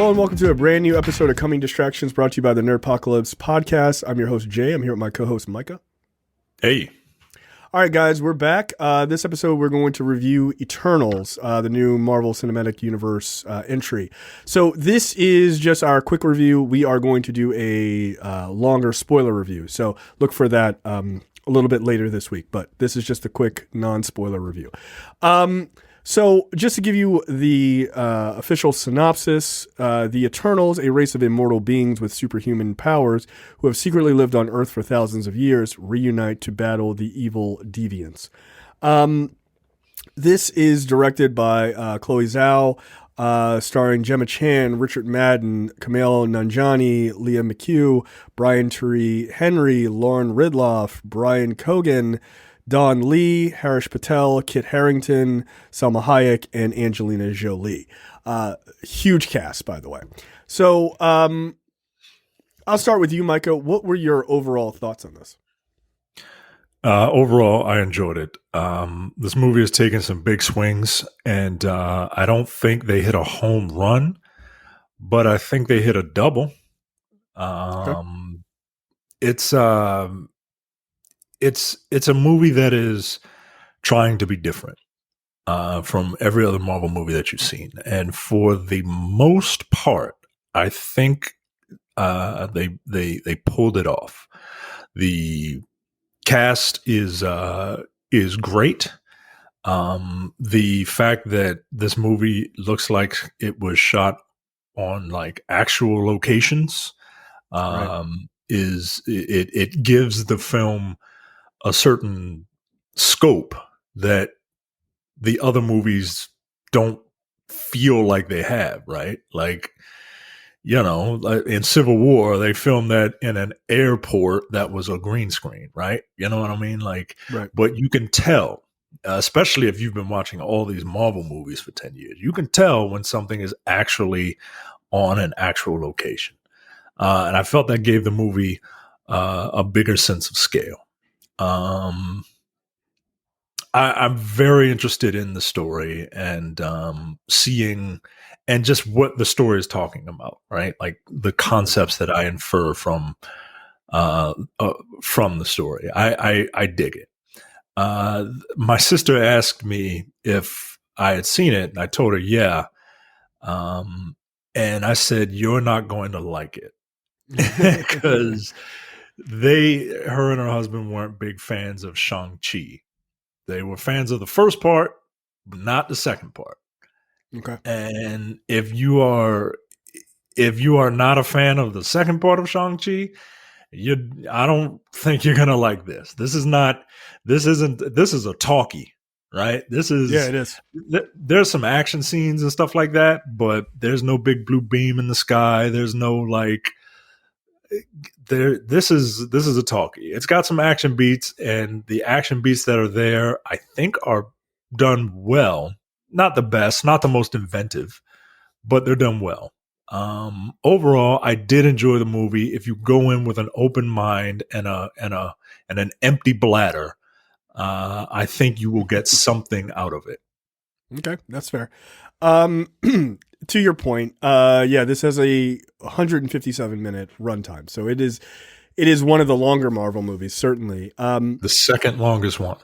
Hello and welcome to a brand new episode of Coming Distractions brought to you by the Nerdpocalypse podcast. I'm your host, Jay. I'm here with my co-host, Micah. Hey. All right, guys, we're back. This episode, we're going to review Eternals, the new Marvel Cinematic Universe entry. So this is just our quick review. We are going to do a longer spoiler review. So look for that a little bit later this week. But this is just a quick non-spoiler review. So just to give you the official synopsis, the Eternals, a race of immortal beings with superhuman powers who have secretly lived on Earth for thousands of years, reunite to battle the evil Deviants. This is directed by Chloe Zhao, starring Gemma Chan, Richard Madden, Kumail Nanjiani, Leah McHugh, Brian Tyree Henry, Lauren Ridloff, Brian Cogan, Don Lee, Harish Patel, Kit Harington, Salma Hayek, and Angelina Jolie. Huge cast, by the way. So I'll start with you, Micah. What were your overall thoughts on this? Overall, I enjoyed it. This movie has taken some big swings, and I don't think they hit a home run, but I think they hit a double. Okay. It's a movie that is trying to be different from every other Marvel movie that you've seen, and for the most part, I think they pulled it off. The cast is great. The fact that this movie looks like it was shot on like actual locations is it gives the film a certain scope that the other movies don't feel like they have, right? Like, you know, in Civil War, they filmed that in an airport that was a green screen, right? You know what I mean? Like, right. But you can tell, especially if you've been watching all these Marvel movies for 10 years, you can tell when something is actually on an actual location. And I felt that gave the movie a bigger sense of scale. I'm very interested in the story and seeing and just what the story is talking about, right? Like the concepts that I infer from the story. I dig it. My sister asked me if I had seen it, and I told her, yeah. And I said, you're not going to like it because her and her husband weren't big fans of Shang-Chi. They were fans of the first part, but not the second part. Okay. And if you are not a fan of the second part of Shang-Chi, I don't think you're gonna like this. This is a talkie, right? It is. There's some action scenes and stuff like that, but there's no big blue beam in the sky. There's no like. This is a talkie. It's got some action beats, and the action beats that are there, I think, are done well. Not the best, not the most inventive, but they're done well. Overall, I did enjoy the movie. If you go in with an open mind and an empty bladder, I think you will get something out of it. Okay, that's fair. To your point, this has a 157-minute runtime, so it is one of the longer Marvel movies, certainly. The second longest one.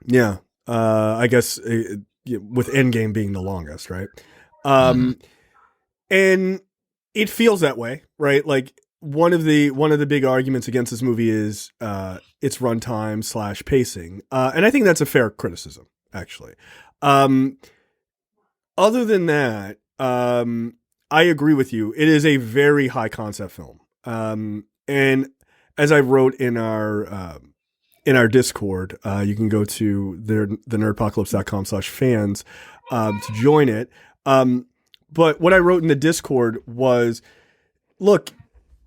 Yeah, I guess with Endgame being the longest, right? And it feels that way, right? Like one of the big arguments against this movie is its runtime / pacing, and I think that's a fair criticism, actually. Other than that, I agree with you. It is a very high concept film. And as I wrote in our Discord, you can go to the nerdpocalypse.com/fans to join it. But what I wrote in the Discord was, look,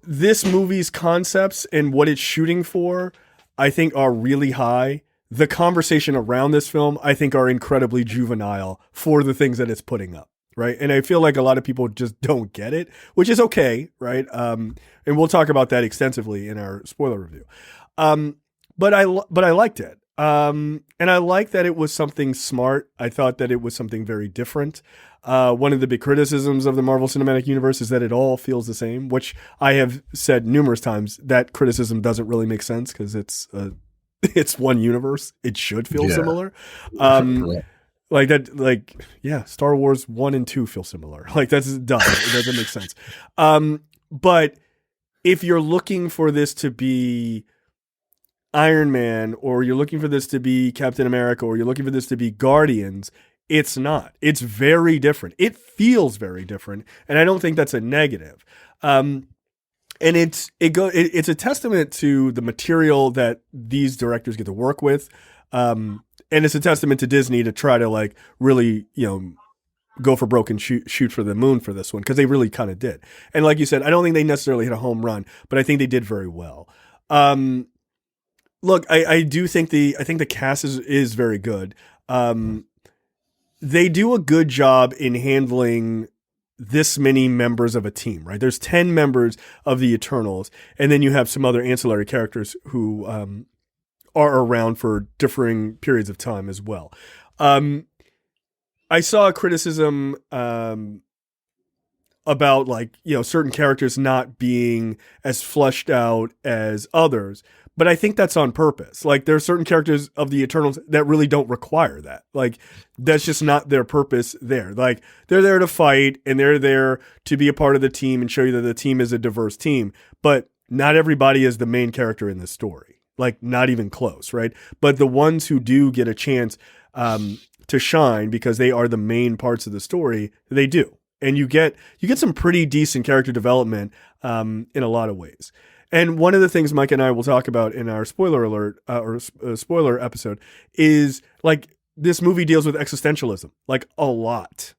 this movie's concepts and what it's shooting for, I think are really high. The conversation around this film, I think, are incredibly juvenile for the things that it's putting up, right? And I feel like a lot of people just don't get it, which is okay, right? And we'll talk about that extensively in our spoiler review. But I liked it. And I like that it was something smart. I thought that it was something very different. One of the big criticisms of the Marvel Cinematic Universe is that it all feels the same, which I have said numerous times. That criticism doesn't really make sense because it's one universe. It should feel Yeah. similar. Um, Right. like that, like, yeah, Star Wars 1 and 2 feel similar. Like, that's dumb. It doesn't make sense. But if you're looking for this to be Iron Man, or you're looking for this to be Captain America, or you're looking for this to be Guardians, it's not. It's very different. It feels very different, and I don't think that's a negative. And it's a testament to the material that these directors get to work with, and it's a testament to Disney to try to like really go for broke and shoot for the moon for this one, because they really kind of did. And like you said, I don't think they necessarily hit a home run, but I think they did very well. Look, I do think I think the cast is very good. They do a good job in handling this many members of a team, right? There's 10 members of the Eternals, and then you have some other ancillary characters who are around for differing periods of time as well. I saw a criticism about like, certain characters not being as fleshed out as others, but I think that's on purpose. Like, there are certain characters of the Eternals that really don't require that. Like, that's just not their purpose there. Like, they're there to fight, and they're there to be a part of the team and show you that the team is a diverse team, but not everybody is the main character in this story. Like, not even close, right? But the ones who do get a chance to shine because they are the main parts of the story, they do. And you get some pretty decent character development in a lot of ways. And one of the things Mike and I will talk about in our spoiler alert spoiler episode is like, this movie deals with existentialism, like a lot.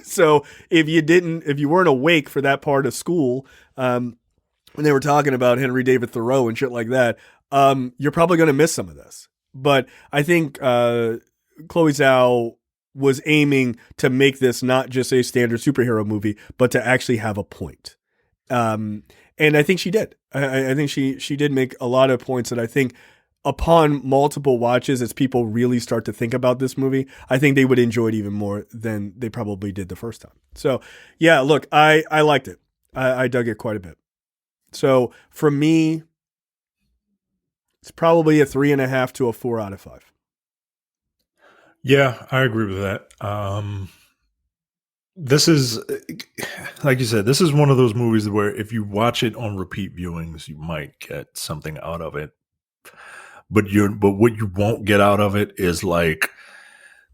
So if you weren't awake for that part of school, when they were talking about Henry David Thoreau and shit like that, you're probably going to miss some of this. But I think Chloe Zhao was aiming to make this not just a standard superhero movie, but to actually have a point. And I think she did. I think she did make a lot of points that I think upon multiple watches, as people really start to think about this movie, I think they would enjoy it even more than they probably did the first time. So yeah, look, I liked it. I dug it quite a bit. So for me, it's probably a 3.5 to a 4 out of 5. Yeah, I agree with that. This is, like you said, this is one of those movies where if you watch it on repeat viewings, you might get something out of it. But what you won't get out of it is like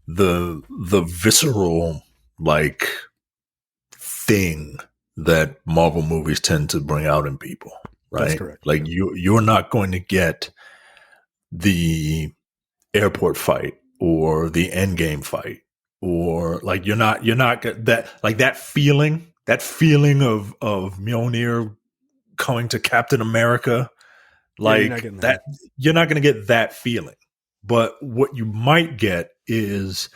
the visceral like thing that Marvel movies tend to bring out in people, right? That's correct. Like you're not going to get the airport fight or the endgame fight, or like you're not that, like that feeling of Mjolnir coming to Captain America, like you're not getting that. You're not going to get that feeling. But what you might get is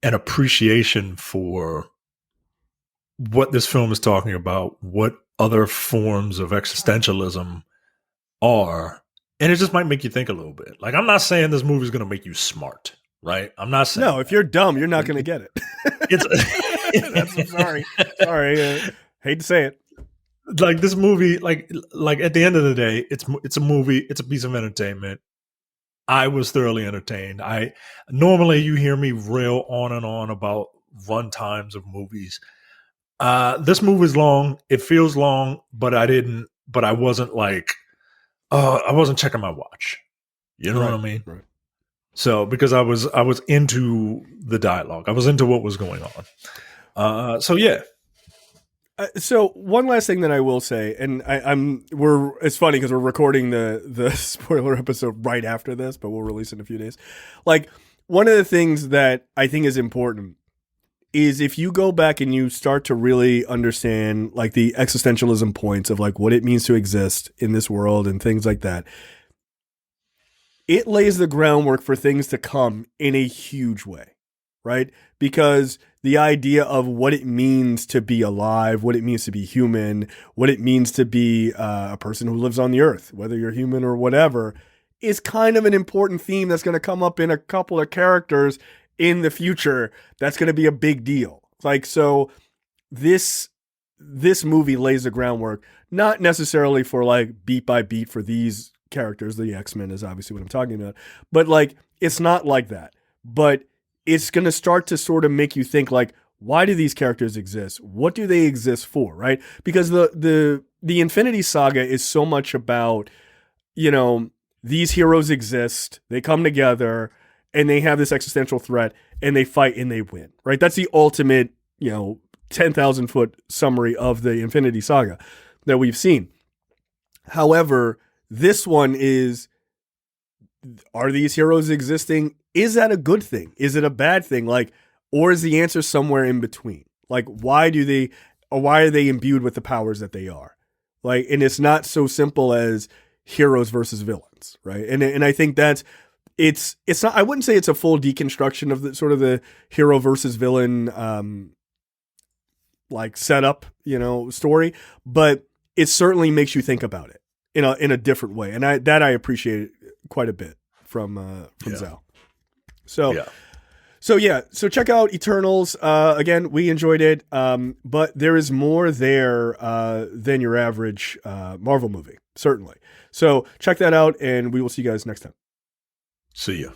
an appreciation for what this film is talking about, what other forms of existentialism are. And it just might make you think a little bit. Like, I'm not saying this movie is going to make you smart, right? I'm not saying. No, if you're dumb, you're not going to get it. I'm sorry. Hate to say it. Like, this movie, like at the end of the day, it's a movie. It's a piece of entertainment. I was thoroughly entertained. Normally you hear me rail on and on about run times of movies. This movie's long. It feels long, but I wasn't like, I wasn't checking my watch. You know what I mean? Right. So because I was into the dialogue, I was into what was going on. So yeah. So one last thing that I will say, and it's funny because we're recording the spoiler episode right after this, but we'll release it in a few days. Like, one of the things that I think is important is if you go back and you start to really understand like the existentialism points of like what it means to exist in this world and things like that, it lays the groundwork for things to come in a huge way, right? Because the idea of what it means to be alive, what it means to be human, what it means to be a person who lives on the earth, whether you're human or whatever, is kind of an important theme that's going to come up in a couple of characters in the future. That's going to be a big deal. Like, so this movie lays the groundwork, not necessarily for like beat by beat for these characters. The X-Men is obviously what I'm talking about, but like, it's not like that, but it's going to start to sort of make you think like, why do these characters exist? What do they exist for? Right? Because the Infinity Saga is so much about, you know, these heroes exist, they come together, and they have this existential threat, and they fight and they win. Right? That's the ultimate, you know, 10,000 foot summary of the Infinity Saga that we've seen. However, this one is, are these heroes existing? Is that a good thing? Is it a bad thing? Like, or is the answer somewhere in between? Like, why are they imbued with the powers that they are? Like, and it's not so simple as heroes versus villains, right? And I think that's, it's not, I wouldn't say it's a full deconstruction of the sort of the hero versus villain, like setup, you know, story, but it certainly makes you think about it in a different way. And I appreciate quite a bit from Zhao. So check out Eternals. Again, we enjoyed it, but there is more there than your average Marvel movie, certainly. So check that out, and we will see you guys next time. See ya.